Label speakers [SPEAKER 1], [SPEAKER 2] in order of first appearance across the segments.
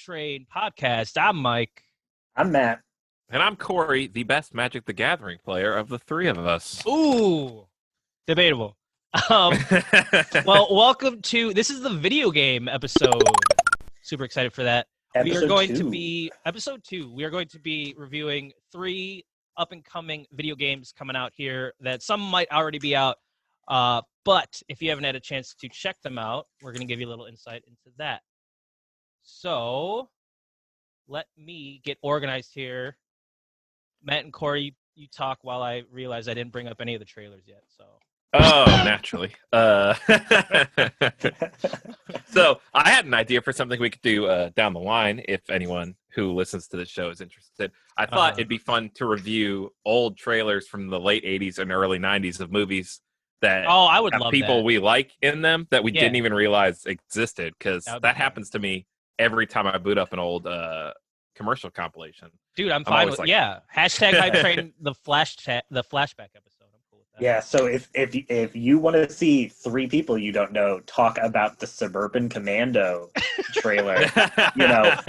[SPEAKER 1] Hypetrain podcast. I'm Mike.
[SPEAKER 2] I'm Matt.
[SPEAKER 3] And I'm Corey, the best Magic the Gathering player of the three of us.
[SPEAKER 1] Ooh, debatable. Well, welcome to, this is the video game episode. Super excited for that. We are going to be, episode 2, we are going to be reviewing 3 up-and-coming video games coming out here that some might already be out. But if you haven't had a chance to check them out, we're going to give you a little insight into that. So, let me get organized here. Matt and Corey, you talk while I realize I didn't bring up any of the trailers yet. So.
[SPEAKER 3] Oh, naturally. So I had an idea for something we could do down the line if anyone who listens to the show is interested. I thought it'd be fun to review old trailers from the late 80s and early 90s of movies that
[SPEAKER 1] I would
[SPEAKER 3] have
[SPEAKER 1] love
[SPEAKER 3] people
[SPEAKER 1] that.
[SPEAKER 3] we like in them that we didn't even realize existed, because that happens to me every time I boot up an old commercial compilation.
[SPEAKER 1] Dude, I'm fine with Hashtag Hypetrain, the flashback episode. I'm cool with that.
[SPEAKER 2] Yeah, so if you want to see 3 people you don't know talk about the Suburban Commando trailer,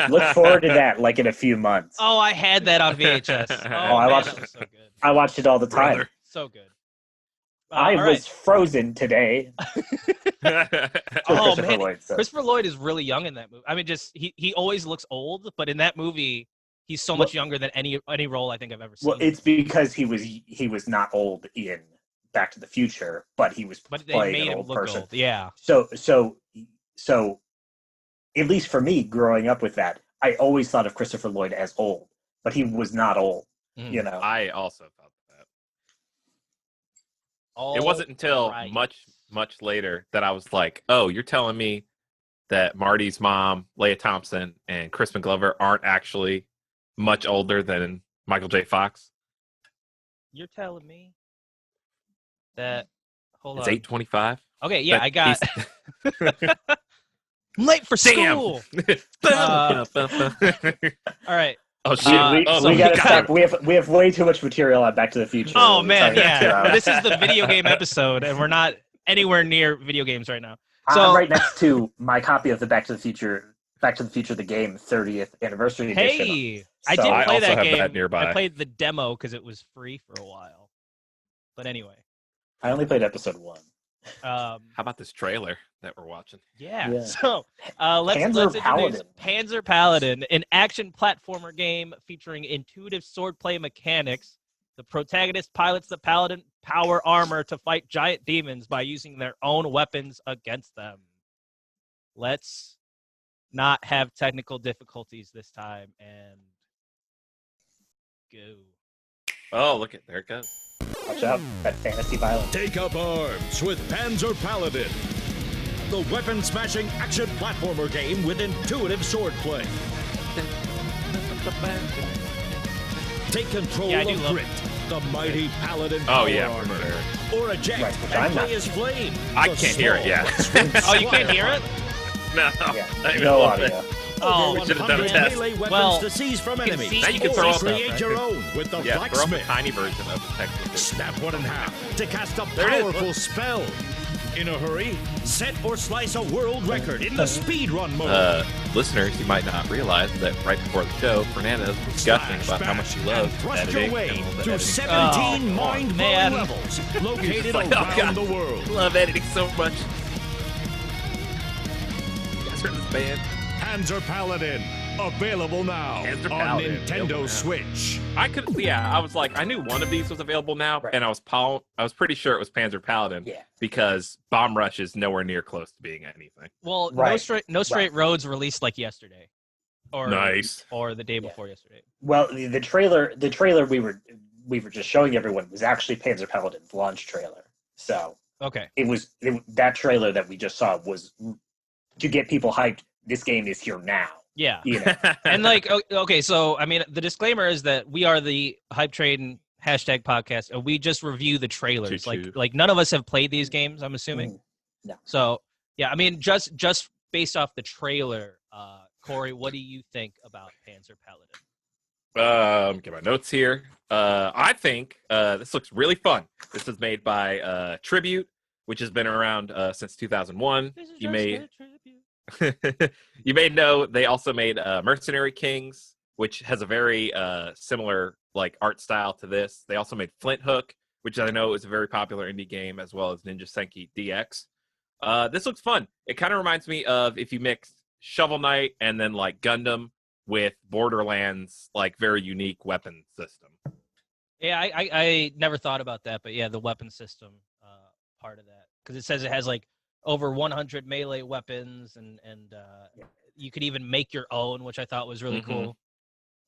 [SPEAKER 2] look forward to that like in a few months.
[SPEAKER 1] Oh, I had that on VHS.
[SPEAKER 2] I watched
[SPEAKER 1] that was so good.
[SPEAKER 2] I watched it all the time.
[SPEAKER 3] Brother.
[SPEAKER 1] So good.
[SPEAKER 2] I was frozen today.
[SPEAKER 1] Oh man, Christopher Lloyd is really young in that movie. I mean, just he always looks old, but in that movie, he's so much younger than any role I think I've ever seen.
[SPEAKER 2] Well, it's because he was not old in Back to the Future, but he was playing an old person.
[SPEAKER 1] Old. Yeah.
[SPEAKER 2] So at least for me, growing up with that, I always thought of Christopher Lloyd as old, but he was not old.
[SPEAKER 3] I also thought that. It wasn't until much later that I was like, oh, you're telling me that Marty's mom, Leia Thompson, and Crispin Glover aren't actually much older than Michael J. Fox?
[SPEAKER 1] You're telling me that... Hold
[SPEAKER 3] it's
[SPEAKER 1] on.
[SPEAKER 3] 8:25?
[SPEAKER 1] Okay, yeah, I got... I'm late for school! All right.
[SPEAKER 3] Oh shit!
[SPEAKER 2] We gotta stop. We have way too much material on Back to the Future.
[SPEAKER 1] Oh man, yeah. This is the video game episode, and we're not anywhere near video games right now. So
[SPEAKER 2] I'm right next to my copy of the Back to the Future, the game 30th anniversary edition.
[SPEAKER 1] Hey, I did play that game.
[SPEAKER 3] That nearby.
[SPEAKER 1] I played the demo because it was free for a while. But anyway,
[SPEAKER 2] I only played episode 1.
[SPEAKER 3] How about this trailer that we're watching?
[SPEAKER 1] Yeah. So let's introduce Panzer Paladin, an action platformer game featuring intuitive swordplay mechanics. The protagonist pilots the Paladin power armor to fight giant demons by using their own weapons against them. Let's not have technical difficulties this time and go.
[SPEAKER 3] Oh, look there it goes.
[SPEAKER 2] Watch out, that fantasy violence.
[SPEAKER 4] Take up arms with Panzer Paladin, the weapon-smashing action platformer game with intuitive swordplay. Take control of Grit, the mighty Paladin power armor. Or eject and play as Flame.
[SPEAKER 3] I can't hear it yet.
[SPEAKER 1] Oh, you can't hear it?
[SPEAKER 3] No.
[SPEAKER 2] Yeah, no audio.
[SPEAKER 1] Oh,
[SPEAKER 3] we should have done a test.
[SPEAKER 4] Weapons to seize from enemies.
[SPEAKER 3] Now you can throw up
[SPEAKER 4] create your own with the
[SPEAKER 3] throw up a
[SPEAKER 4] blacksmith.
[SPEAKER 3] tiny version of the text.
[SPEAKER 4] Snap one in half to cast a powerful spell. In a hurry, set or slice a world record in the speedrun mode.
[SPEAKER 3] Listeners, you might not realize that right before the show, Fernando was discussing about how much he loves
[SPEAKER 4] thrust
[SPEAKER 3] editing
[SPEAKER 4] your way
[SPEAKER 3] and all the
[SPEAKER 4] through
[SPEAKER 3] editing.
[SPEAKER 4] 17 mind-blowing levels located around the world.
[SPEAKER 3] I love editing so much. You guys heard this band?
[SPEAKER 4] Panzer Paladin, available now on Nintendo Switch.
[SPEAKER 3] I was like, I knew one of these was available now, and I was pretty sure it was Panzer Paladin, because Bomb Rush is nowhere near close to being anything.
[SPEAKER 1] Well, No Straight Roads released like yesterday, or the day before yesterday.
[SPEAKER 2] Well, the trailer we were just showing everyone was actually Panzer Paladin's launch trailer. So
[SPEAKER 1] okay,
[SPEAKER 2] that trailer that we just saw was to get people hyped. This game is here now.
[SPEAKER 1] Yeah. And like, okay, so I mean, the disclaimer is that we are the Hypetrain hashtag podcast, and we just review the trailers.
[SPEAKER 3] Choo-choo.
[SPEAKER 1] Like none of us have played these games, I'm assuming.
[SPEAKER 2] No.
[SPEAKER 1] So yeah, I mean, just based off the trailer, Corey, what do you think about Panzer Paladin?
[SPEAKER 3] Get my notes here. I think this looks really fun. This is made by Tribute, which has been around since 2001. You may know they also made Mercenary Kings, which has a very similar like art style to this. They also made Flint Hook, which I know is a very popular indie game, as well as Ninja Senki DX. This looks fun. It kind of reminds me of if you mix Shovel Knight and then like Gundam with Borderlands, like very unique weapon system.
[SPEAKER 1] Yeah, I never thought about that, but yeah, the weapon system part of that, because it says it has like over 100 melee weapons, and you could even make your own, which I thought was really cool.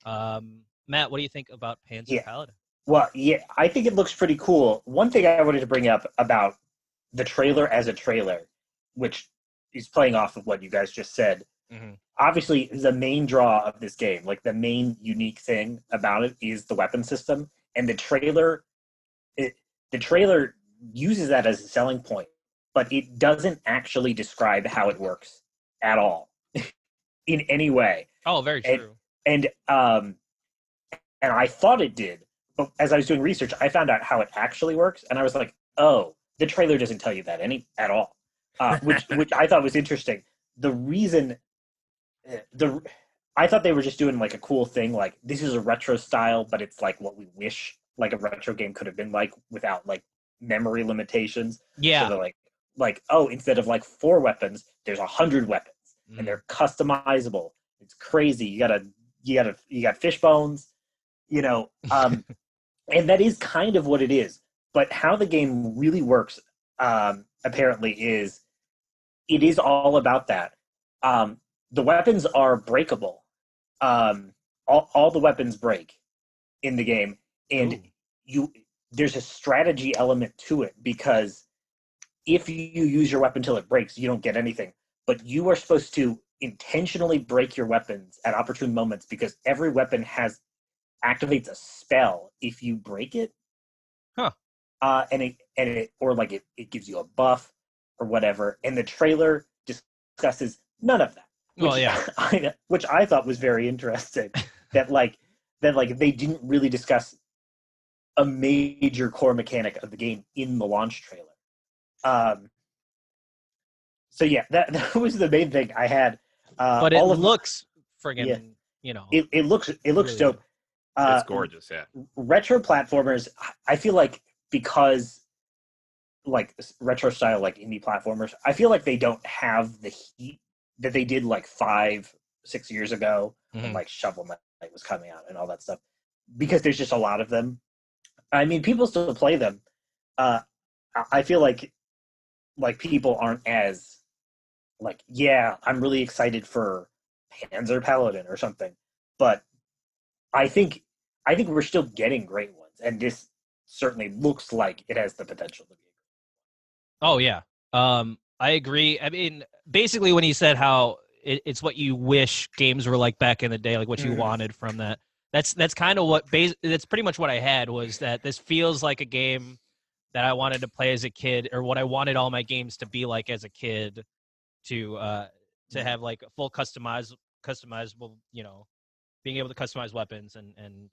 [SPEAKER 1] Matt, what do you think about Panzer Paladin?
[SPEAKER 2] Well, yeah, I think it looks pretty cool. One thing I wanted to bring up about the trailer as a trailer, which is playing off of what you guys just said. Obviously, the main draw of this game, like the main unique thing about it, is the weapon system, and the trailer uses that as a selling point, but it doesn't actually describe how it works at all in any way.
[SPEAKER 1] Oh, very true.
[SPEAKER 2] And I thought it did, but as I was doing research, I found out how it actually works, and I was like, oh, the trailer doesn't tell you that at all, which I thought was interesting. The reason, I thought they were just doing like a cool thing, like this is a retro style, but it's like what we wish like a retro game could have been like without like memory limitations.
[SPEAKER 1] Yeah.
[SPEAKER 2] So they're like, oh, instead of like 4 weapons, there's 100 weapons, and they're customizable. It's crazy. You got fish bones, and that is kind of what it is. But how the game really works, apparently, is it is all about that. The weapons are breakable. All the weapons break in the game, and there's a strategy element to it, because if you use your weapon till it breaks, you don't get anything. But you are supposed to intentionally break your weapons at opportune moments, because every weapon activates a spell if you break it.
[SPEAKER 1] Huh.
[SPEAKER 2] It gives you a buff or whatever. And the trailer discusses none of that. Which I thought was very interesting. that they didn't really discuss a major core mechanic of the game in the launch trailer. So yeah, that was the main thing I had.
[SPEAKER 1] But it looks friggin',
[SPEAKER 2] it looks really dope.
[SPEAKER 3] It's gorgeous, yeah.
[SPEAKER 2] Retro platformers, I feel like, because like retro style like indie platformers, I feel like they don't have the heat that they did like 5-6 years ago when like Shovel Knight was coming out and all that stuff, because there's just a lot of them. I mean, people still play them. I feel like people aren't as like, yeah, I'm really excited for Panzer Paladin or something, but I think we're still getting great ones, and this certainly looks like it has the potential to be.
[SPEAKER 1] Oh yeah, I agree. I mean, basically, when he said how it's what you wish games were like back in the day, like what you wanted from that. That's kind of that's pretty much what I had, was that this feels like a game that I wanted to play as a kid, or what I wanted all my games to be like as a kid, to have like a full customizable, being able to customize weapons and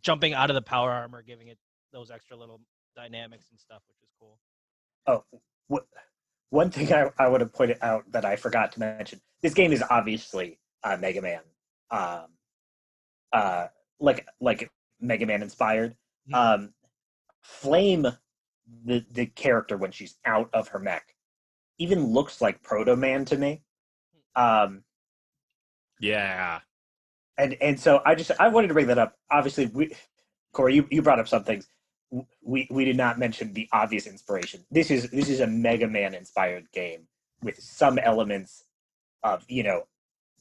[SPEAKER 1] jumping out of the power armor, giving it those extra little dynamics and stuff, which is cool.
[SPEAKER 2] Oh, one thing I would have pointed out that I forgot to mention: this game is obviously Mega Man, like Mega Man inspired. Flame, the character, when she's out of her mech, even looks like Proto Man to me.
[SPEAKER 3] Yeah.
[SPEAKER 2] And so I wanted to bring that up. Obviously, Corey, you brought up some things. We did not mention the obvious inspiration. This is a Mega Man inspired game with some elements of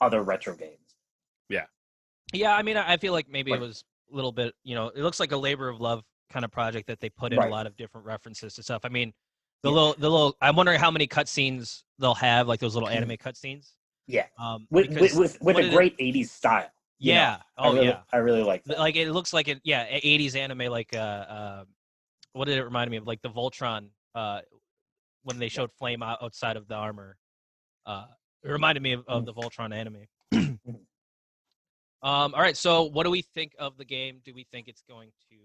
[SPEAKER 2] other retro games.
[SPEAKER 3] Yeah.
[SPEAKER 1] Yeah, I mean, I feel like maybe it was a little bit, it looks like a labor of love kind of project that they put in a lot of different references to stuff. I mean, the little I'm wondering how many cutscenes they'll have, like those little anime cutscenes.
[SPEAKER 2] Yeah. With a great 80s style.
[SPEAKER 1] Yeah.
[SPEAKER 2] I really like that.
[SPEAKER 1] Like it looks like 80s anime, like what did it remind me of? Like the Voltron when they showed Flame outside of the armor. It reminded me of the Voltron anime. All right, so what do we think of the game? Do we think it's going to?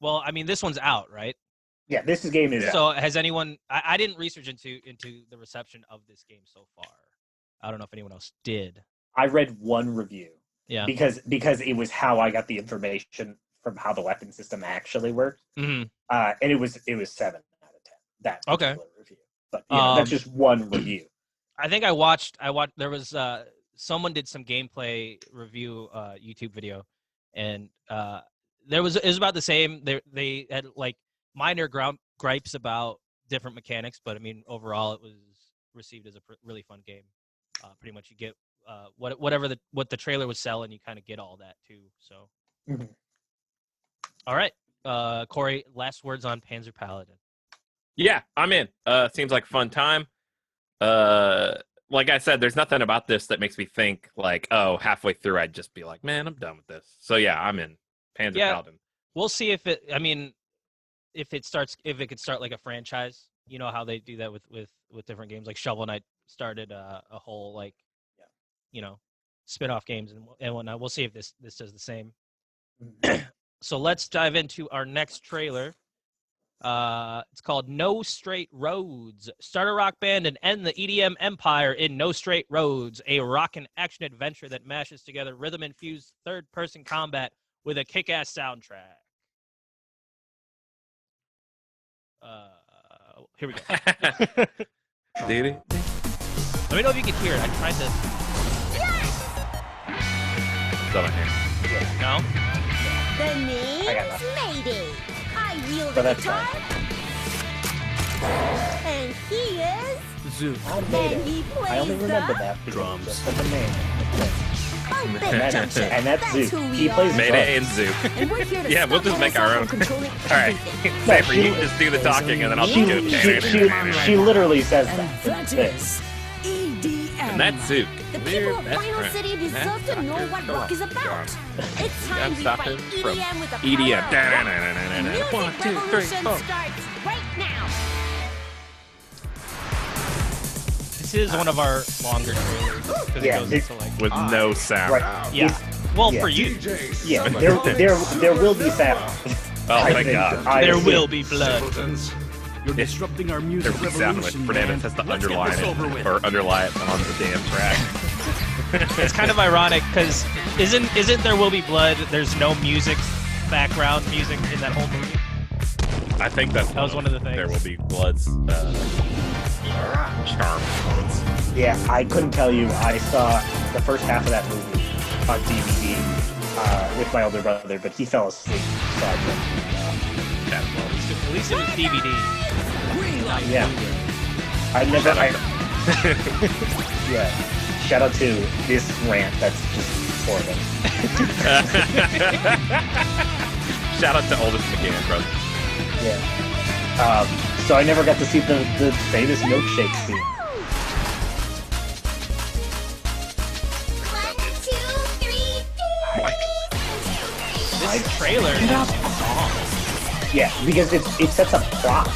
[SPEAKER 1] Well, I mean, this one's out, right?
[SPEAKER 2] Yeah, this game is out.
[SPEAKER 1] So has anyone? I didn't research into the reception of this game so far. I don't know if anyone else did.
[SPEAKER 2] I read one review.
[SPEAKER 1] Yeah.
[SPEAKER 2] Because it was how I got the information from how the weapon system actually worked.
[SPEAKER 1] Mm-hmm.
[SPEAKER 2] And it was 7 out of 10. That particular review. But that's just one review.
[SPEAKER 1] I think I watched. There was someone did some gameplay review YouTube video, and it was about the same. They had like minor gripes about different mechanics, but I mean overall it was received as a really fun game. Pretty much you get what the trailer was selling, you kind of get all that too. So, All right, Corey. Last words on Panzer Paladin.
[SPEAKER 3] Yeah, I'm in. Seems like a fun time. Like I said, there's nothing about this that makes me think like, oh, halfway through I'd just be like, man, I'm done with this. So yeah, I'm in. Panzer Paladin.
[SPEAKER 1] We'll see if it. I mean, if it could start like a franchise. You know how they do that with different games. Like Shovel Knight started a whole like, spin-off games and whatnot. We'll see if this does the same. So let's dive into our next trailer. It's called No Straight Roads. Start a rock band and end the EDM empire in No Straight Roads, a rock and action adventure that mashes together rhythm-infused third-person combat with a kick-ass soundtrack. Here we go.
[SPEAKER 3] Did it?
[SPEAKER 1] Let me know if you can hear it. I tried to.
[SPEAKER 3] Still not here.
[SPEAKER 1] No?
[SPEAKER 5] The name's Mayday. I wield the guitar. And he is
[SPEAKER 6] Zoo.
[SPEAKER 5] And he plays
[SPEAKER 2] I only remember that.
[SPEAKER 6] Drums.
[SPEAKER 2] Just for the name.
[SPEAKER 5] and
[SPEAKER 2] that's Zoo. He plays
[SPEAKER 3] Mayday and Zoo.
[SPEAKER 5] And we're here to
[SPEAKER 3] Yeah, we'll just make our own. All right. Cypher, you just do the talking and then I'll just go.
[SPEAKER 2] She literally says that.
[SPEAKER 6] That is EDM.
[SPEAKER 3] And that's Zook.
[SPEAKER 5] The people of Final City deserve to know what rock is about. It's time we fight EDM with the power
[SPEAKER 3] EDM.
[SPEAKER 5] of rock. The music
[SPEAKER 3] 1, 2, 3,
[SPEAKER 5] revolution
[SPEAKER 3] 4.
[SPEAKER 5] starts right now.
[SPEAKER 1] This is one of our longer trailers because it goes into like
[SPEAKER 3] With no sound.
[SPEAKER 2] Right.
[SPEAKER 1] yeah. Well,
[SPEAKER 2] Yeah.
[SPEAKER 1] for you,
[SPEAKER 2] Yeah, there will be sound.
[SPEAKER 3] Oh, thank God.
[SPEAKER 1] there will be blood.
[SPEAKER 6] You're disrupting our
[SPEAKER 3] There
[SPEAKER 6] music
[SPEAKER 3] will be sound when
[SPEAKER 6] revolution,
[SPEAKER 3] Fernandez
[SPEAKER 6] man.
[SPEAKER 3] has to
[SPEAKER 6] Let's get
[SPEAKER 3] underline
[SPEAKER 6] this
[SPEAKER 3] it
[SPEAKER 6] over with.
[SPEAKER 3] or underlie it on the damn track.
[SPEAKER 1] It's kind of ironic because isn't There Will Be Blood? There's no music, background music in that whole movie.
[SPEAKER 3] I think that
[SPEAKER 1] was one of the things.
[SPEAKER 3] There will be Blood's charm.
[SPEAKER 2] Yeah, I couldn't tell you. I saw the first half of that movie on DVD with my older brother, but he fell asleep. So I couldn't.
[SPEAKER 1] At least it was DVD.
[SPEAKER 2] Yeah. Yeah. Shout out to this rant that's just for them.
[SPEAKER 3] Shout out to oldest McGann, brother.
[SPEAKER 2] Yeah. So I never got to see the famous milkshake scene.
[SPEAKER 5] 1, 2, 3.
[SPEAKER 1] This trailer is
[SPEAKER 2] Yeah, because it sets up plot.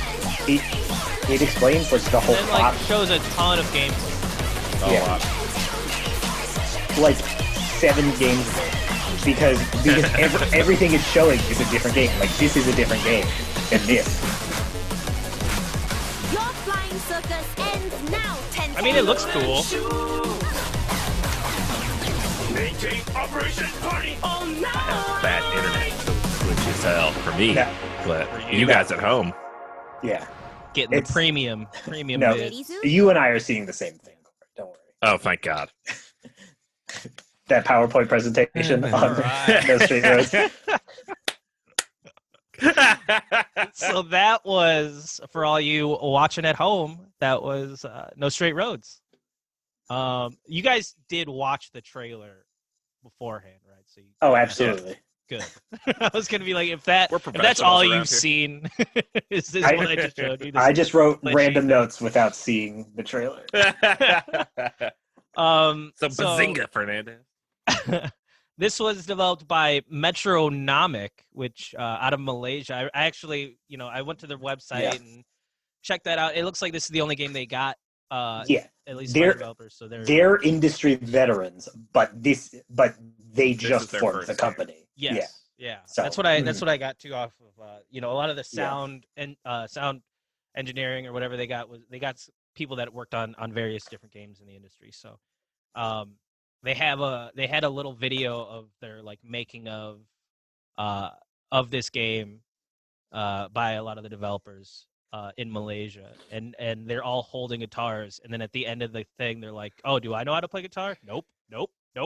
[SPEAKER 2] It explains what's the whole
[SPEAKER 1] and
[SPEAKER 2] plot.
[SPEAKER 1] like shows a ton of gameplay.
[SPEAKER 2] Yeah. Like 7 games ago. Because everything it's showing is a different game. Like this is a different game than this.
[SPEAKER 5] Your flying circus ends now, 10.
[SPEAKER 1] I mean, it looks cool.
[SPEAKER 4] Maintain Operation Party all now.
[SPEAKER 3] Bad internet, which is hell for me.
[SPEAKER 2] Yeah.
[SPEAKER 3] But you guys at home.
[SPEAKER 2] Yeah.
[SPEAKER 1] Getting the
[SPEAKER 2] It's-
[SPEAKER 1] premium
[SPEAKER 2] No.
[SPEAKER 1] bid.
[SPEAKER 2] You and I are seeing the same thing. Don't worry.
[SPEAKER 3] Oh, thank God.
[SPEAKER 2] That PowerPoint presentation on No Straight Roads.
[SPEAKER 1] So that was, for all you watching at home, that was No Straight Roads. You guys did watch the trailer beforehand, right? So
[SPEAKER 2] Oh, absolutely.
[SPEAKER 1] good. I was gonna be like, if that's
[SPEAKER 3] professionals
[SPEAKER 1] all
[SPEAKER 3] around
[SPEAKER 1] you've
[SPEAKER 3] here.
[SPEAKER 1] seen, is this what I just showed you? This
[SPEAKER 2] I just wrote
[SPEAKER 1] glitchy
[SPEAKER 2] random
[SPEAKER 1] thing.
[SPEAKER 2] notes without seeing the trailer.
[SPEAKER 3] So bazinga, Fernandez.
[SPEAKER 1] This was developed by Metronomic, which out of Malaysia. I actually, I went to their website and checked that out. It looks like this is the only game they got.
[SPEAKER 2] Yeah,
[SPEAKER 1] at least
[SPEAKER 2] they're-
[SPEAKER 1] by developers. So
[SPEAKER 2] they're industry veterans, but they just
[SPEAKER 3] is their
[SPEAKER 2] formed
[SPEAKER 3] first
[SPEAKER 2] the
[SPEAKER 3] game.
[SPEAKER 2] company.
[SPEAKER 1] yes, yeah.
[SPEAKER 2] So-
[SPEAKER 1] That's what I got too off of. A lot of the sound and sound engineering or whatever they got people that worked on various different games in the industry. So they had a little video of their like making of this game by a lot of the developers in Malaysia, and they're all holding guitars, and then at the end of the thing they're like, oh, do I know how to play guitar? Nope,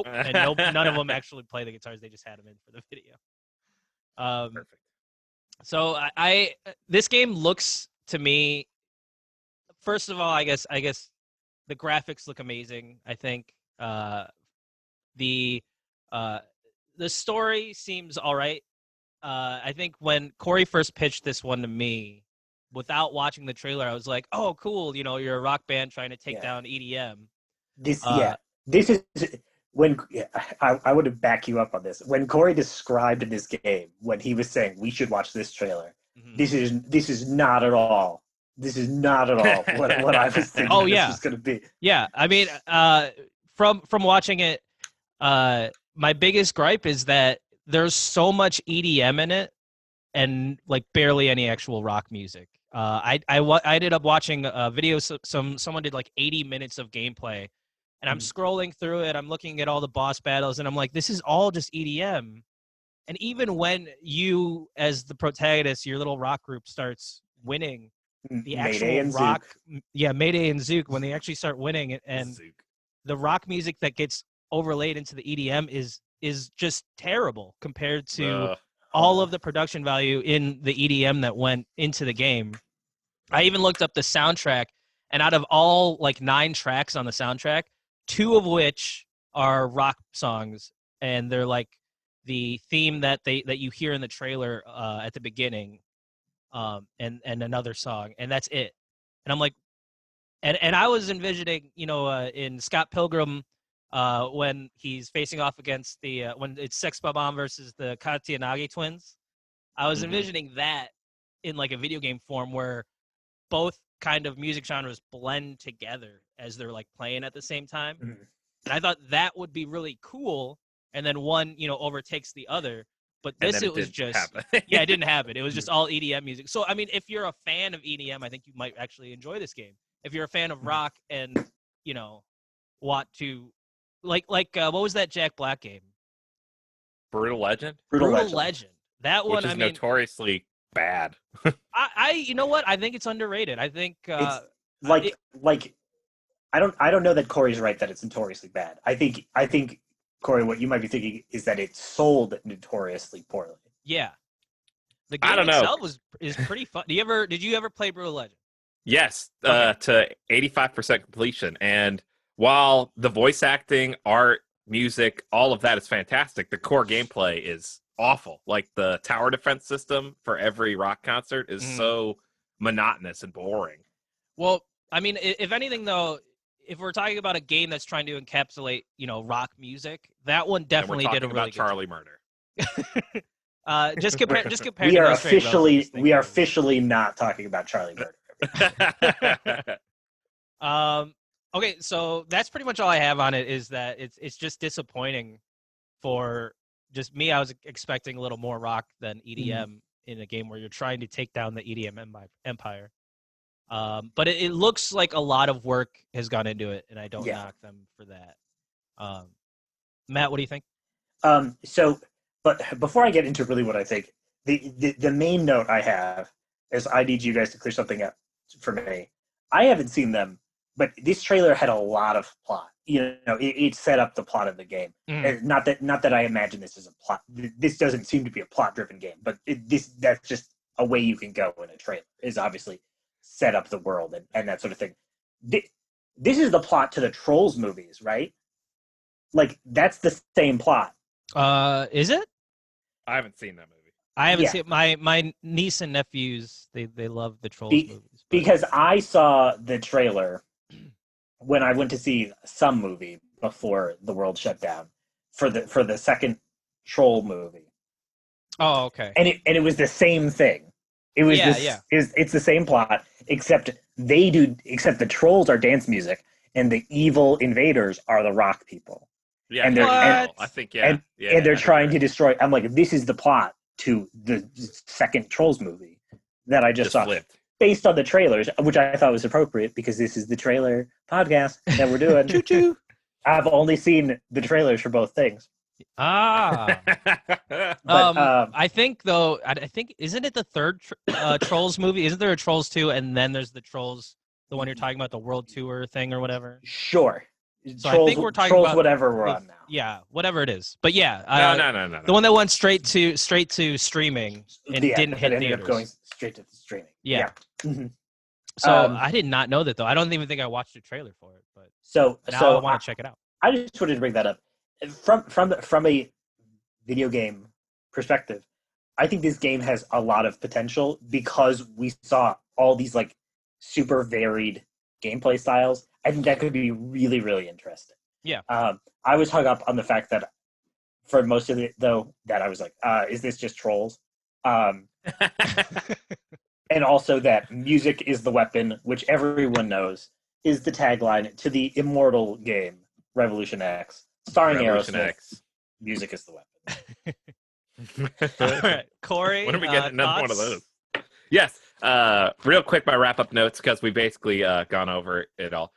[SPEAKER 1] and none of them actually play the guitars. They just had them in for the video.
[SPEAKER 3] Perfect.
[SPEAKER 1] So I this game looks to me, first of all, I guess the graphics look amazing. I think the story seems all right. I think when Corey first pitched this one to me, without watching the trailer, I was like, oh, cool, you're a rock band trying to take down EDM.
[SPEAKER 2] This is when I would have backed you up on this. When Corey described this game, when he was saying we should watch this trailer, this is not at all. This is not at all what I was thinking.
[SPEAKER 1] Oh yeah,
[SPEAKER 2] this was going to be.
[SPEAKER 1] Yeah, I mean, from watching it, my biggest gripe is that there's so much EDM in it, and like barely any actual rock music. I ended up watching a video. Someone did like 80 minutes of gameplay, and I'm scrolling through it. I'm looking at all the boss battles, and I'm like, this is all just EDM. And even when you, as the protagonist, your little rock group starts winning, the actual rock, Mayday and Zook, when they actually start winning, and the rock music that gets overlaid into the EDM is just terrible compared to all of the production value in the EDM that went into the game. I even looked up the soundtrack, and out of all like 9 tracks on the soundtrack, 2 of which are rock songs, and they're like the theme that you hear in the trailer at the beginning, and another song, and that's it. And I'm like, and I was envisioning, in Scott Pilgrim, when he's facing off against when it's Sex Bomb versus the Katiyanagi twins, I was envisioning that in like a video game form where both kind of music genres blend together as they're like playing at the same time. And I thought that would be really cool. And then one, overtakes the other. But this, it was just, it didn't happen. It was just all EDM music. So, I mean, if you're a fan of EDM, I think you might actually enjoy this game. If you're a fan of rock and, want to, like what was that Jack Black game?
[SPEAKER 3] Brutal Legend?
[SPEAKER 1] Brutal Legend. That one,
[SPEAKER 3] which is notoriously bad.
[SPEAKER 1] You know what? I think it's underrated. I think
[SPEAKER 2] it's I don't know that Corey's right that it's notoriously bad. I think Corey, what you might be thinking is that it sold notoriously poorly.
[SPEAKER 1] Yeah, the game itself is pretty fun. Did you ever play Brutal Legend?
[SPEAKER 3] Yes, to 85% completion. And while the voice acting, art, music, all of that is fantastic, the core gameplay is awful. Like the tower defense system for every rock concert is so monotonous and boring.
[SPEAKER 1] Well, I mean, if anything, though, if we're talking about a game that's trying to encapsulate, rock music, that one definitely did a really good
[SPEAKER 3] Charlie
[SPEAKER 1] job.
[SPEAKER 3] Murder.
[SPEAKER 1] Just compare.
[SPEAKER 2] We are officially not talking about Charlie Murder.
[SPEAKER 1] Okay, so that's pretty much all I have on it. Is that it's just disappointing for just me. I was expecting a little more rock than EDM in a game where you're trying to take down the EDM empire. But it looks like a lot of work has gone into it, and I don't knock them for that. Matt, what do you think?
[SPEAKER 2] But before I get into really what I think, the main note I have is I need you guys to clear something up for me. I haven't seen them, but this trailer had a lot of plot. It set up the plot of the game. And not that I imagine this is a plot. This doesn't seem to be a plot-driven game, but that's just a way you can go in a trailer, is obviously set up the world and that sort of thing. This is the plot to the Trolls movies, right? Like, that's the same plot.
[SPEAKER 1] Is it?
[SPEAKER 3] I haven't seen that movie.
[SPEAKER 1] I haven't seen it. My niece and nephews, they love the Trolls movies.
[SPEAKER 2] Because I saw the trailer when I went to see some movie before the world shut down for the second Troll movie.
[SPEAKER 1] Oh, okay.
[SPEAKER 2] And it was the same thing. It was it's the same plot, except the Trolls are dance music and the evil invaders are the rock people.
[SPEAKER 3] Yeah,
[SPEAKER 2] and they're trying to destroy. I'm like, this is the plot to the second Trolls movie that I just saw.
[SPEAKER 3] Flipped.
[SPEAKER 2] Based on the trailers, which I thought was appropriate because this is the trailer podcast that we're doing.
[SPEAKER 1] Choo-choo.
[SPEAKER 2] I've only seen the trailers for both things.
[SPEAKER 1] Ah.
[SPEAKER 2] But
[SPEAKER 1] I think though. I think isn't it the third Trolls movie? Isn't there a Trolls 2 and then there's the Trolls, the one you're talking about, the World Tour thing or whatever?
[SPEAKER 2] sure.
[SPEAKER 1] So
[SPEAKER 2] Trolls,
[SPEAKER 1] I think we're talking
[SPEAKER 2] Trolls
[SPEAKER 1] about
[SPEAKER 2] whatever we're on now.
[SPEAKER 1] Yeah, whatever it is. But yeah,
[SPEAKER 3] no.
[SPEAKER 1] the one that went straight to streaming and didn't hit
[SPEAKER 2] ended
[SPEAKER 1] theaters.
[SPEAKER 2] up going straight to streaming.
[SPEAKER 1] Yeah.
[SPEAKER 2] Mhm.
[SPEAKER 1] So I did not know that though. I don't even think I watched a trailer for it, but
[SPEAKER 2] So
[SPEAKER 1] now I want to check it out.
[SPEAKER 2] I just wanted to bring that up from a video game perspective. I think this game has a lot of potential because we saw all these like super varied gameplay styles. I think that could be really, really interesting.
[SPEAKER 1] Yeah.
[SPEAKER 2] I was hung up on the fact that for most of it, though, that I was like, is this just trolls? And also that music is the weapon, which everyone knows is the tagline to the immortal game Revolution X, starring
[SPEAKER 3] Revolution
[SPEAKER 2] Aerosmith.
[SPEAKER 3] X.
[SPEAKER 2] Music is the weapon.
[SPEAKER 1] All right, Corey.
[SPEAKER 3] When are we getting another one of
[SPEAKER 1] thoughts?
[SPEAKER 3] those? Yes. Real quick, my wrap-up notes, because we basically gone over it all.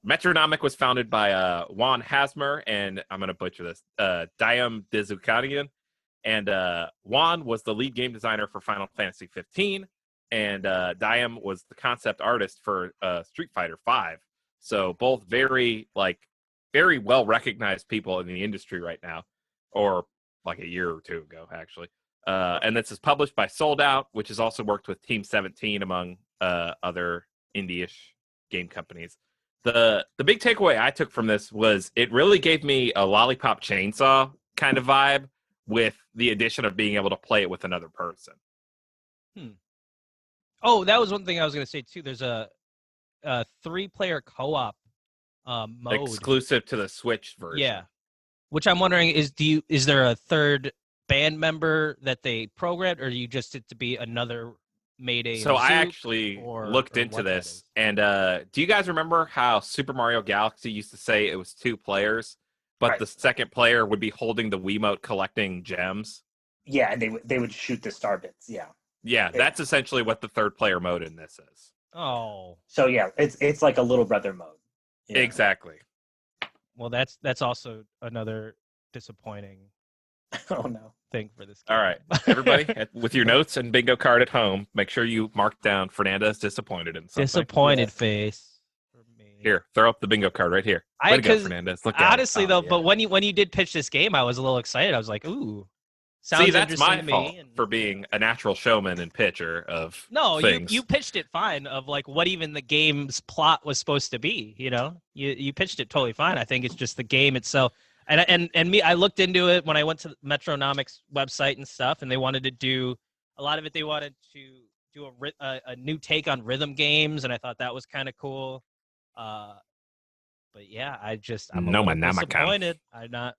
[SPEAKER 3] Metronomic was founded by Juan Hasmer, and I'm going to butcher this, Dayam Dizukanian. And Juan was the lead game designer for Final Fantasy 15, and Dayam was the concept artist for Street Fighter 5. So both very well-recognized people in the industry right now, or like a year or two ago, actually. And this is published by Sold Out, which has also worked with Team 17, among other indie-ish game companies. The big takeaway I took from this was it really gave me a Lollipop Chainsaw kind of vibe with the addition of being able to play it with another person.
[SPEAKER 1] Oh, that was one thing I was going to say too. There's a 3-player co-op mode
[SPEAKER 3] Exclusive to the Switch version.
[SPEAKER 1] Yeah, which I'm wondering is there a third band member that they programmed, or do you just it to be another Mayday?
[SPEAKER 3] So I actually looked into this, and do you guys remember how Super Mario Galaxy used to say it was 2 players, but
[SPEAKER 2] Right.
[SPEAKER 3] the second player would be holding the Wiimote collecting gems?
[SPEAKER 2] Yeah, and they would shoot the star bits. Yeah.
[SPEAKER 3] Yeah, that's essentially what the third player mode in this is.
[SPEAKER 1] Oh,
[SPEAKER 2] So yeah, it's like a little brother mode. you know?
[SPEAKER 3] Exactly.
[SPEAKER 1] well, that's also another disappointing
[SPEAKER 2] Oh no.
[SPEAKER 1] thing for this game.
[SPEAKER 3] All right, everybody, with your notes and bingo card at home, make sure you mark down Fernandez disappointed in something.
[SPEAKER 1] Disappointed
[SPEAKER 2] Yes.
[SPEAKER 1] face for me.
[SPEAKER 3] Here, throw up the bingo card right here.
[SPEAKER 1] I
[SPEAKER 3] Way to go,
[SPEAKER 1] 'cause
[SPEAKER 3] Fernandez. Look at
[SPEAKER 1] honestly
[SPEAKER 3] it.
[SPEAKER 1] though,
[SPEAKER 2] yeah.
[SPEAKER 1] but when you did pitch this game, I was a little excited. I was like, ooh, sounds
[SPEAKER 3] See, that's
[SPEAKER 1] interesting
[SPEAKER 3] my
[SPEAKER 1] to me.
[SPEAKER 3] fault
[SPEAKER 1] and-
[SPEAKER 3] for being a natural showman and pitcher of
[SPEAKER 1] No,
[SPEAKER 3] things.
[SPEAKER 1] you pitched it fine of like what even the game's plot was supposed to be, you know? You pitched it totally fine. I think it's just the game itself. And me, I looked into it when I went to Metronomic's website and stuff, and they wanted to do a lot of it. They wanted to do a new take on rhythm games, and I thought that was kind of cool. But yeah, I'm a
[SPEAKER 3] No,
[SPEAKER 1] little
[SPEAKER 3] Manamakan.
[SPEAKER 1] disappointed. I'm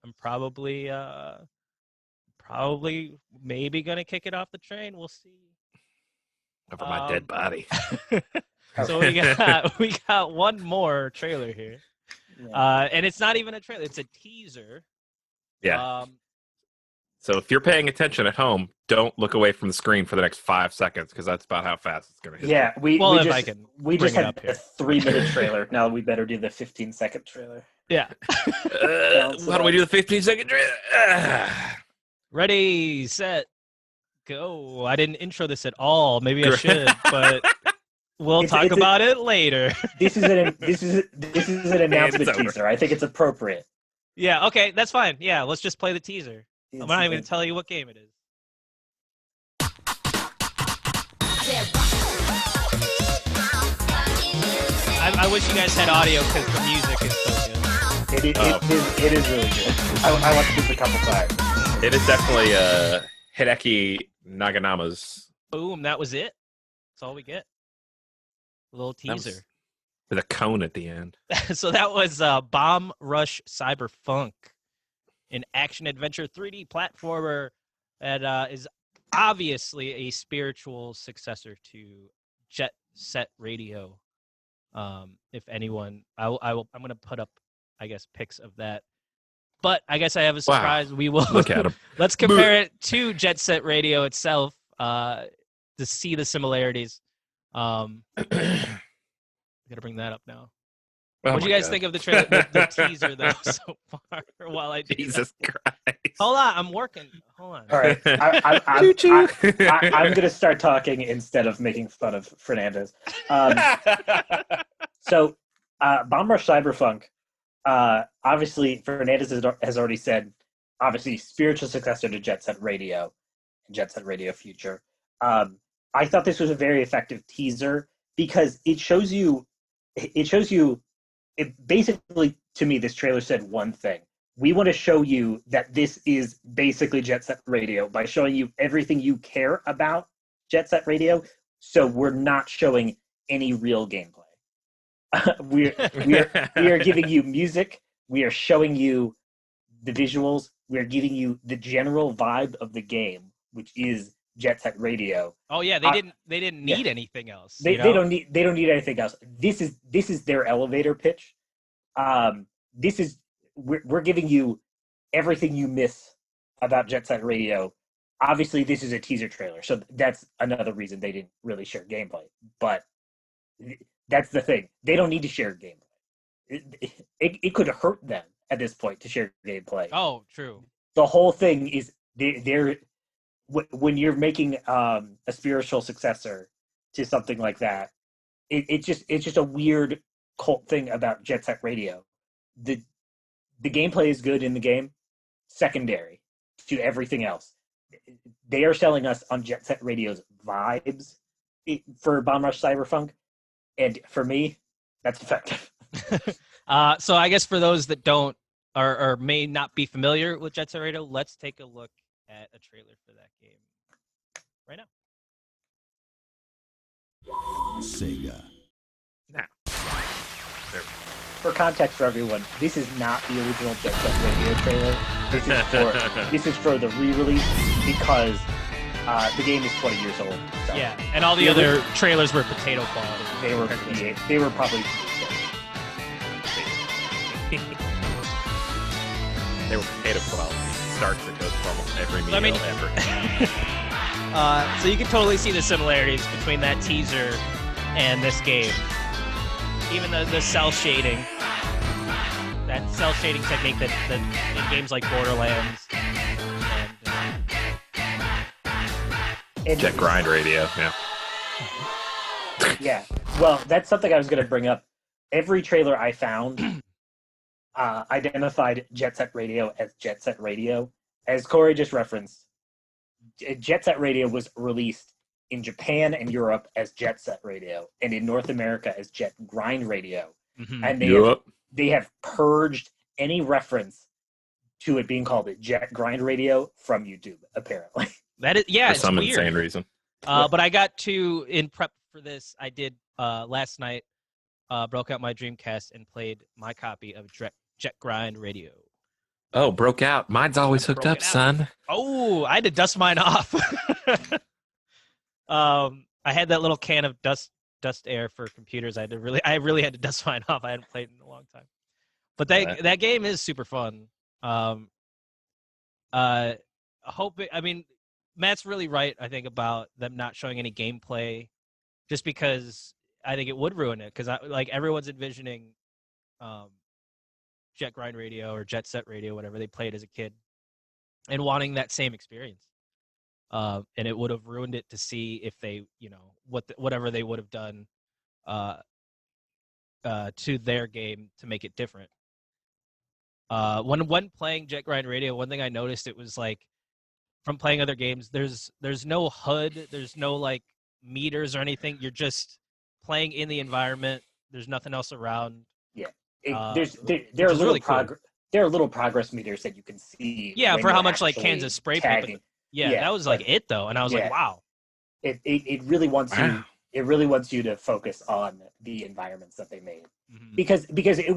[SPEAKER 1] probably maybe gonna kick it off the train. We'll see.
[SPEAKER 3] Over my dead body.
[SPEAKER 1] So we got one more trailer here,
[SPEAKER 2] Yeah.
[SPEAKER 1] and it's not even a trailer; it's a teaser.
[SPEAKER 3] Yeah. So if you're paying attention at home, don't look away from the screen for the next 5 seconds, because that's about how fast it's going to hit.
[SPEAKER 2] Yeah, we
[SPEAKER 1] if
[SPEAKER 2] just
[SPEAKER 1] I can
[SPEAKER 2] we
[SPEAKER 1] bring
[SPEAKER 2] just
[SPEAKER 1] it
[SPEAKER 2] had
[SPEAKER 1] up here.
[SPEAKER 2] a 3-minute trailer. Now we better do the 15-second trailer.
[SPEAKER 1] Yeah.
[SPEAKER 3] How do we do the 15-second trailer?
[SPEAKER 1] Ready, set, go. I didn't intro this at all. Maybe I should, but we'll talk about it later.
[SPEAKER 2] This is an announcement
[SPEAKER 3] over.
[SPEAKER 2] teaser. I think it's appropriate.
[SPEAKER 1] Yeah. Okay, that's fine. Yeah, let's just play the teaser. I'm not even going to tell you what game it is. I wish you guys had audio because the music is so good.
[SPEAKER 2] It is really good. I watched this a couple times.
[SPEAKER 3] It is definitely Hideki Naganama's.
[SPEAKER 1] Boom, that was it. That's all we get. A little teaser.
[SPEAKER 3] With a cone at the end.
[SPEAKER 1] So that was Bomb Rush Cyberfunk, an action-adventure 3D platformer that is obviously a spiritual successor to Jet Set Radio. If anyone, I'm going to put up, I guess, pics of that. But I guess I have a surprise.
[SPEAKER 3] Wow.
[SPEAKER 1] We will
[SPEAKER 3] Look at him.
[SPEAKER 1] Let's compare it to Jet Set Radio itself to see the similarities. I got to bring that up now. What do you guys think of the trailer, the teaser though so far? While I do
[SPEAKER 3] Jesus Christ!
[SPEAKER 1] Hold on, I'm working. Hold on.
[SPEAKER 2] All right, I'm gonna start talking instead of making fun of Fernandez. So, Bomb Rush Cyberfunk. Obviously, Fernandez has already said, obviously, spiritual successor to Jet Set Radio and Jet Set Radio Future. I thought this was a very effective teaser because it shows you. It basically, to me, this trailer said one thing. We want to show you that this is basically Jet Set Radio by showing you everything you care about Jet Set Radio. So we're not showing any real gameplay. we are giving you music. We are showing you the visuals. We are giving you the general vibe of the game, which is Jet Set Radio.
[SPEAKER 1] Oh yeah, they didn't need anything else.
[SPEAKER 2] They don't need anything else. This is their elevator pitch. We're giving you everything you miss about Jet Set Radio. Obviously, this is a teaser trailer, so that's another reason they didn't really share gameplay. But that's the thing; they don't need to share gameplay. It could hurt them at this point to share gameplay.
[SPEAKER 1] Oh, true.
[SPEAKER 2] The whole thing is they're when you're making a spiritual successor to something like that, it's just a weird cult thing about Jet Set Radio. The gameplay is good in the game, secondary to everything else. They are selling us on Jet Set Radio's vibes for Bomb Rush Cyberfunk, and for me, that's effective.
[SPEAKER 1] So I guess for those that don't or may not be familiar with Jet Set Radio, let's take a look at a trailer for that game right now.
[SPEAKER 6] Sega.
[SPEAKER 3] Now.
[SPEAKER 2] For context for everyone, this is not the original Jet Set Radio trailer. This is for the re-release because the game is 20 years old. So.
[SPEAKER 1] Yeah, and all the other trailers were potato quality.
[SPEAKER 2] They were probably.
[SPEAKER 3] They were potato quality. Starts that goes from almost every meal ever.
[SPEAKER 1] So you can totally see the similarities between that teaser and this game. Even the cell shading, that cell shading technique that in games like Borderlands
[SPEAKER 2] and
[SPEAKER 3] Jet Grind Radio, yeah.
[SPEAKER 2] Yeah, well, that's something I was going to bring up. Every trailer I found identified Jet Set Radio as Jet Set Radio. As Corey just referenced, Jet Set Radio was released in Japan and Europe as Jet Set Radio, and in North America as Jet Grind Radio.
[SPEAKER 1] Mm-hmm.
[SPEAKER 2] And they have purged any reference to it being called Jet Grind Radio from YouTube, apparently.
[SPEAKER 1] That is, yeah,
[SPEAKER 3] for
[SPEAKER 1] it's
[SPEAKER 3] some
[SPEAKER 1] weird.
[SPEAKER 3] insane reason.
[SPEAKER 1] But I got to, in prep for this, I did last night, broke out my Dreamcast and played my copy of Jet Grind Radio.
[SPEAKER 3] Oh, broke out. Mine's always hooked up, son.
[SPEAKER 1] Oh, I had to dust mine off. I had that little can of dust air for computers. I really had to dust mine off. I hadn't played in a long time. But that game is super fun. I mean, Matt's really right, I think, about them not showing any gameplay, just because I think it would ruin it. Because everyone's envisioning Jet Grind Radio or Jet Set Radio, whatever they played as a kid, and wanting that same experience. And it would have ruined it to see if they, whatever they would have done to their game to make it different. When playing Jet Grind Radio, one thing I noticed, it was like, from playing other games, there's no HUD, there's no meters or anything. You're just playing in the environment. There's nothing else around.
[SPEAKER 2] Yeah, there are little progress meters that you can see.
[SPEAKER 1] Yeah, for how much cans of spray paint. Yeah, that was it though, and I was like, wow.
[SPEAKER 2] It really wants you. It really wants you to focus on the environments that they made,
[SPEAKER 1] mm-hmm.
[SPEAKER 2] because it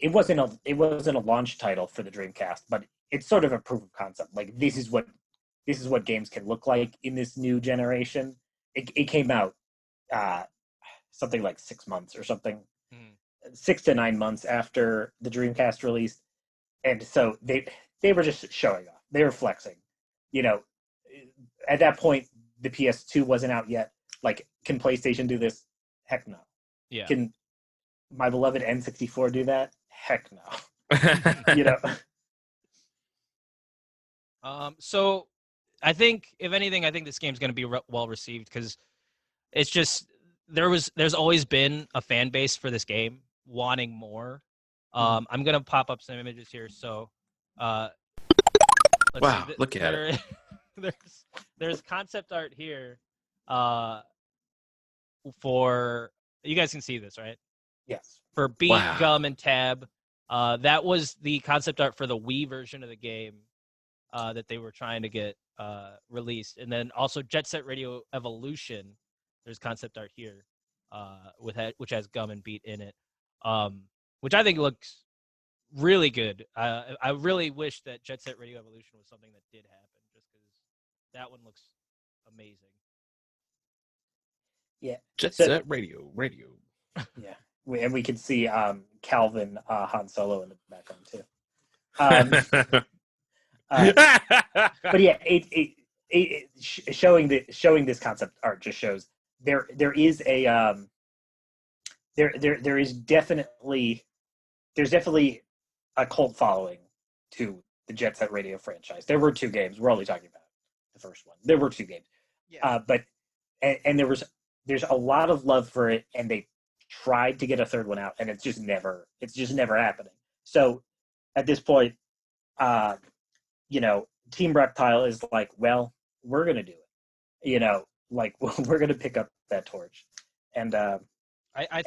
[SPEAKER 2] wasn't a launch title for the Dreamcast, but it's sort of a proof of concept. Like, this is what games can look like in this new generation. It came out something like 6 months or something, 6 to 9 months after the Dreamcast released, and so they were just showing off. They were flexing. At that point, the PS2 wasn't out yet. Like, can PlayStation do this? Heck no.
[SPEAKER 1] Yeah.
[SPEAKER 2] my beloved N64 do that? Heck no. You know.
[SPEAKER 1] So I think, if anything, I think this game's going to be well received because it's just there's always been a fan base for this game wanting more. I'm going to pop up some images here. So, let's
[SPEAKER 3] wow,
[SPEAKER 1] see.
[SPEAKER 3] Look at it.
[SPEAKER 1] There's concept art here. For you guys can see this, right?
[SPEAKER 2] Yes.
[SPEAKER 1] For Beat,
[SPEAKER 3] Wow.
[SPEAKER 1] Gum, and Tab. That was the concept art for the Wii version of the game that they were trying to get released. And then also Jet Set Radio Evolution, there's concept art here which has Gum and Beat in it, which I think looks really good. I really wish that Jet Set Radio Evolution was something that did happen, just because that one looks amazing.
[SPEAKER 2] Yeah.
[SPEAKER 3] Jet Set Radio.
[SPEAKER 2] Yeah. And we can see Calvin Han Solo in the background too. But yeah, showing this concept art just shows there is a there's definitely a cult following to the Jet Set Radio franchise. There were 2 games. We're only talking about the first one. There were 2 games.
[SPEAKER 1] Yeah.
[SPEAKER 2] But there's a lot of love for it, and they tried to get a 3rd one out, and it's just never happening. So at this point, you know, Team Reptile is like, well, we're gonna do it. You know, like we're gonna pick up that torch, and
[SPEAKER 1] I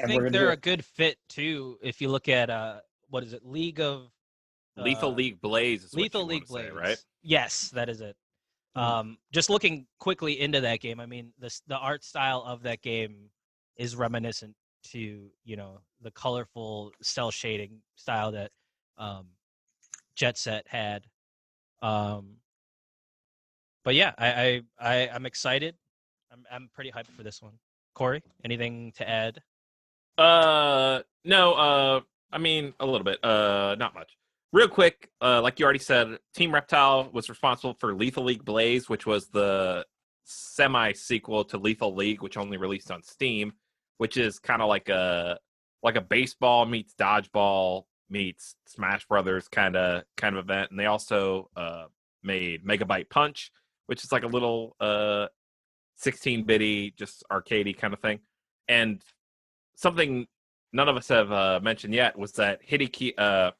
[SPEAKER 1] think they're a good fit too. If you look at what is it, Lethal
[SPEAKER 3] League Blaze. Is
[SPEAKER 1] Lethal
[SPEAKER 3] what you
[SPEAKER 1] League
[SPEAKER 3] wanna say,
[SPEAKER 1] Blaze,
[SPEAKER 3] right?
[SPEAKER 1] Yes, that is it. Just looking quickly into that game, I mean, the art style of that game is reminiscent to, you know, the colorful cell shading style that Jet Set had. But yeah, I'm excited. I'm pretty hyped for this one. Corey, anything to add?
[SPEAKER 3] No. I mean, a little bit. Not much. Real quick, like you already said, Team Reptile was responsible for Lethal League Blaze, which was the semi-sequel to Lethal League, which only released on Steam, which is kind of like a baseball meets dodgeball meets Smash Brothers kind of event. And they also made Megabyte Punch, which is like a little 16-bitty, just arcadey kind of thing. And something none of us have mentioned yet was that Hideki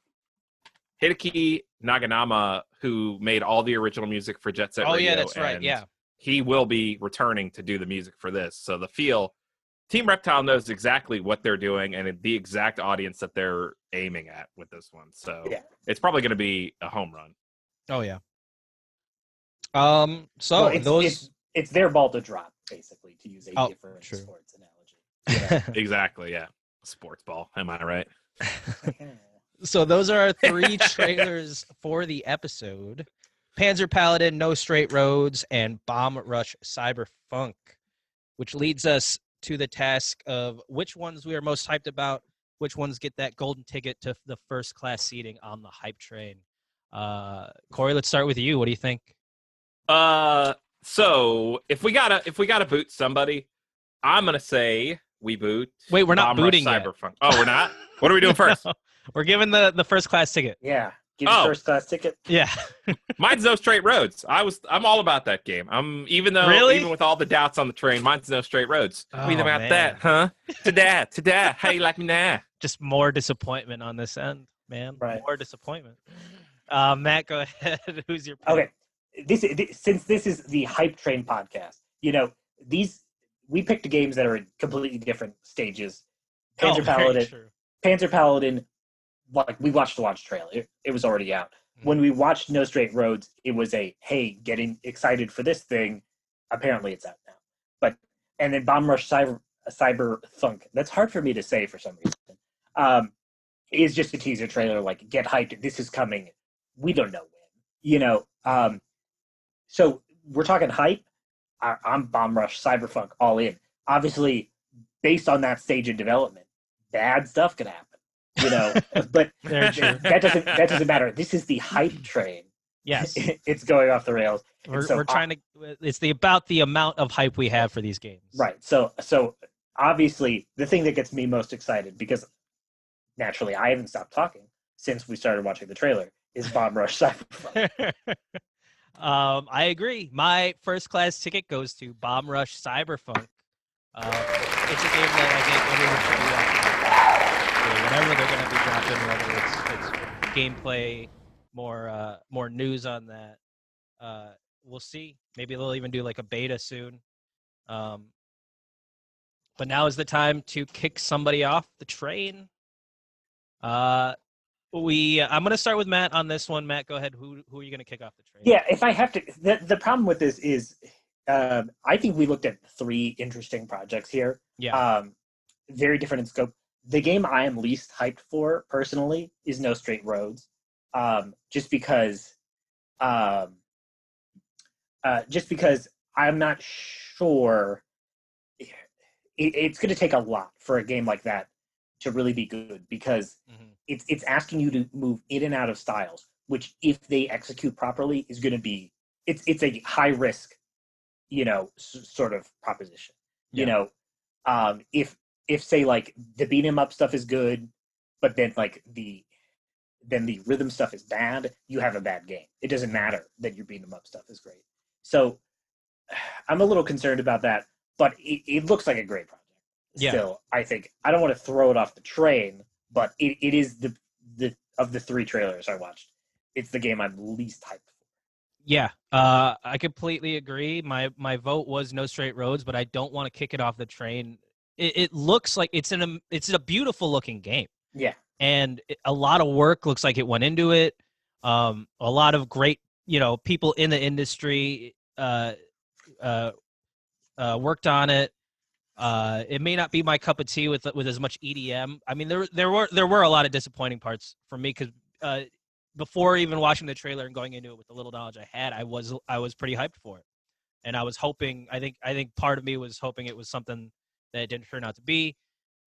[SPEAKER 3] Naganama, who made all the original music for Jet Set Radio.
[SPEAKER 1] Oh, yeah, that's right, yeah.
[SPEAKER 3] He will be returning to do the music for this. So Team Reptile knows exactly what they're doing and the exact audience that they're aiming at with this one. So
[SPEAKER 2] yeah.
[SPEAKER 3] It's probably going to be a home run.
[SPEAKER 1] Oh, yeah.
[SPEAKER 2] It's their ball to drop, basically, to use a different sports analogy. Yeah.
[SPEAKER 3] Exactly, yeah. Sports ball, am I right?
[SPEAKER 1] So those are our 3 trailers for the episode. Panzer Paladin, No Straight Roads, and Bomb Rush Cyberfunk, which leads us to the task of which ones we are most hyped about, which ones get that golden ticket to the first class seating on the hype train. Corey, let's start with you. What do you think?
[SPEAKER 3] So if we gotta boot somebody, I'm gonna say we boot.
[SPEAKER 1] Wait, we're not booting
[SPEAKER 3] yet.
[SPEAKER 1] Cyberfunk.
[SPEAKER 3] Oh, we're not? What are we doing first?
[SPEAKER 1] No, we're giving the first class ticket.
[SPEAKER 2] Yeah. Give you first class ticket.
[SPEAKER 1] Yeah.
[SPEAKER 3] Mine's No Straight Roads. I'm all about that game. Even with all the doubts on the train, mine's No Straight Roads. We about that, huh? Today. How you like me now?
[SPEAKER 1] Just more disappointment on this end, man.
[SPEAKER 2] Right.
[SPEAKER 1] More disappointment. Matt, go ahead. Who's your pick?
[SPEAKER 2] Okay. Since this is the Hype Train podcast, you know, we picked games that are in completely different stages. Panzer Paladin, like, we watched the launch trailer. It was already out. Mm-hmm. When we watched No Straight Roads, it was hey, getting excited for this thing. Apparently it's out now. And then Bomb Rush Cyberfunk, that's hard for me to say for some reason, is just a teaser trailer, like, get hyped, this is coming. We don't know when. You know, so we're talking hype. I'm Bomb Rush Cyberfunk all in. Obviously, based on that stage of development, bad stuff could happen. You know, but that doesn't matter. This is the hype train.
[SPEAKER 1] Yes,
[SPEAKER 2] it's going off the rails.
[SPEAKER 1] We're trying to. It's about the amount of hype we have for these games.
[SPEAKER 2] Right. So obviously, the thing that gets me most excited, because naturally I haven't stopped talking since we started watching the trailer, is Bomb Rush Cyberfunk.
[SPEAKER 1] I agree. My first class ticket goes to Bomb Rush Cyberfunk. It's a game that I think everyone should be watching. So whatever they're going to be dropping, whether it's gameplay, more news on that, we'll see. Maybe they'll even do like a beta soon. But now is the time to kick somebody off the train. I'm going to start with Matt on this one. Matt, go ahead. Who are you going to kick off the train?
[SPEAKER 2] Yeah, if I have to, the problem with this is, I think we looked at 3 interesting projects here.
[SPEAKER 1] Yeah.
[SPEAKER 2] Very different in scope. The game I am least hyped for personally is No Straight Roads, just because I'm not sure it's going to take a lot for a game like that to really be good, because it's asking you to move in and out of styles, which if they execute properly is going to be it's a high risk, sort of proposition.
[SPEAKER 1] Yeah.
[SPEAKER 2] If say like the beat 'em up stuff is good, but then like the rhythm stuff is bad, you have a bad game. It doesn't matter that your beat 'em up stuff is great. So I'm a little concerned about that, but it looks like a great project.
[SPEAKER 1] Yeah.
[SPEAKER 2] Still, I think I don't want to throw it off the train, but it is the of the 3 trailers I watched, it's the game I'm least hyped for.
[SPEAKER 1] Yeah, I completely agree. My vote was No Straight Roads, but I don't want to kick it off the train. It looks like it's a beautiful looking game.
[SPEAKER 2] Yeah,
[SPEAKER 1] and a lot of work looks like it went into it. A lot of great, people in the industry worked on it. It may not be my cup of tea with as much EDM. I mean, there were a lot of disappointing parts for me, because before even watching the trailer and going into it with the little knowledge I had, I was pretty hyped for it, and I was hoping. I think part of me was hoping it was something that it didn't turn out to be.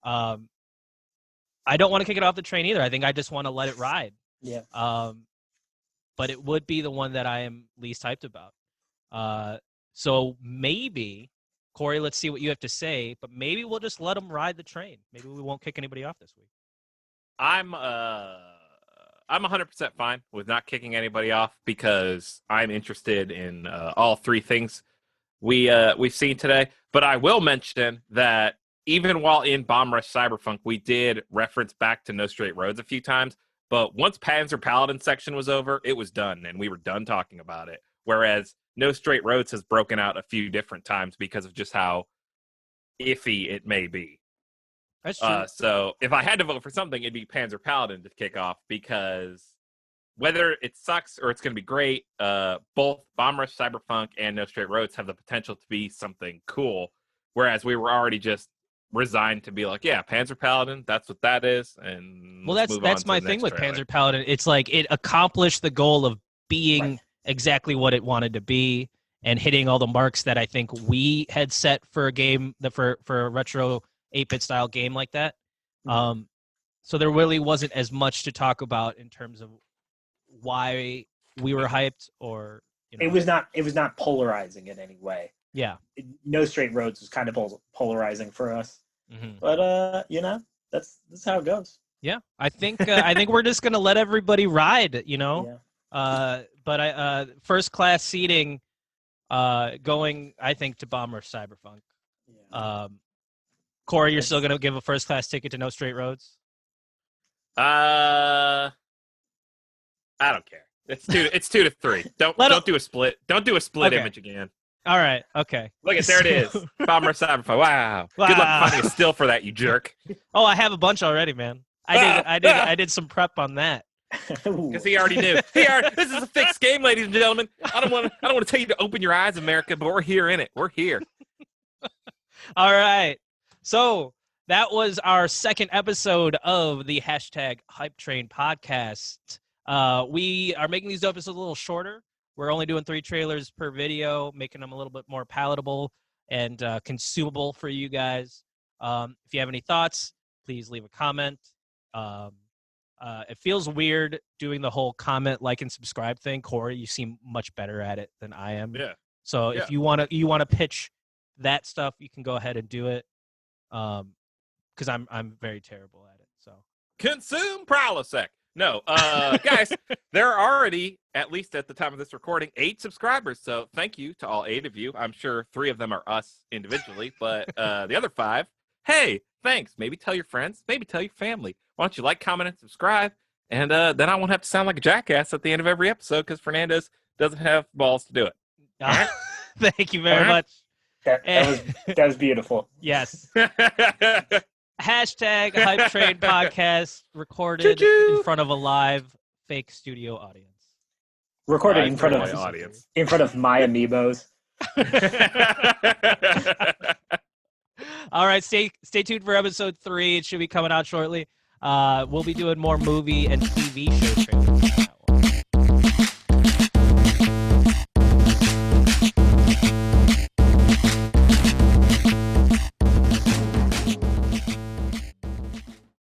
[SPEAKER 1] I don't want to kick it off the train either. I think I just want to let it ride.
[SPEAKER 2] Yeah.
[SPEAKER 1] But it would be the one that I am least hyped about. So maybe, Corey, let's see what you have to say, but maybe we'll just let them ride the train. Maybe we won't kick anybody off this week.
[SPEAKER 3] I'm 100% fine with not kicking anybody off, because I'm interested in all 3 things we've seen today. But I will mention that even while in Bomb Rush Cyberfunk, we did reference back to No Straight Roads a few times. But once Panzer Paladin section was over, it was done, and we were done talking about it. Whereas No Straight Roads has broken out a few different times because of just how iffy it may be.
[SPEAKER 1] That's true.
[SPEAKER 3] So if I had to vote for something, it'd be Panzer Paladin to kick off, because whether it sucks or it's going to be great, both Bomb Rush Cyberfunk and No Straight Roads have the potential to be something cool, whereas we were already just resigned to be like, yeah, Panzer Paladin, that's what that is. And
[SPEAKER 1] well, that's my thing with Panzer Paladin. It's like it accomplished the goal of being exactly what it wanted to be and hitting all the marks that I think we had set for a game, for a retro 8-bit style game like that. So there really wasn't as much to talk about in terms of why we were hyped, or
[SPEAKER 2] it was not polarizing in any way.
[SPEAKER 1] Yeah,
[SPEAKER 2] No Straight Roads was kind of polarizing for us, but that's how it goes.
[SPEAKER 1] Yeah, I think we're just gonna let everybody ride, Yeah. But first class seating, going, I think, to Bomb Rush Cyberfunk. Yeah. Corey, you're still gonna give a first class ticket to No Straight Roads?
[SPEAKER 3] I don't care. It's 2 to 3. Don't do a split. Don't do a split image again.
[SPEAKER 1] All right. Okay.
[SPEAKER 3] Look at there it is. Bomb Rush Cyberfunk. Wow. Good luck finding a still for that, you jerk.
[SPEAKER 1] Oh, I have a bunch already, man. I did some prep on that.
[SPEAKER 3] Because he already knew. This is a fixed game, ladies and gentlemen. I don't want to tell you to open your eyes, America, but we're here in it. We're here.
[SPEAKER 1] All right. So that was our second episode of the #Hypetrain podcast. We are making these episodes a little shorter. We're only doing 3 trailers per video, making them a little bit more palatable and consumable for you guys. If you have any thoughts, please leave a comment. It feels weird doing the whole comment, like, and subscribe thing. Corey, you seem much better at it than I am.
[SPEAKER 3] Yeah.
[SPEAKER 1] So if you want to pitch that stuff, you can go ahead and do it. Because I'm very terrible at it. So
[SPEAKER 3] consume Prilosec. No, guys, there are already, at least at the time of this recording, 8 subscribers. So thank you to all 8 of you. I'm sure 3 of them are us individually, but the other 5, hey, thanks. Maybe tell your friends. Maybe tell your family. Why don't you like, comment, and subscribe? And then I won't have to sound like a jackass at the end of every episode because Fernandez doesn't have balls to do it.
[SPEAKER 1] Thank you very much.
[SPEAKER 2] That was beautiful.
[SPEAKER 1] Yes. Hashtag Hypetrain podcast recorded in front of a live fake studio audience.
[SPEAKER 2] Recorded in front of
[SPEAKER 3] audience.
[SPEAKER 2] In front of my amiibos.
[SPEAKER 1] All right, stay tuned for episode 3. It should be coming out shortly. We'll be doing more movie and TV show trailers.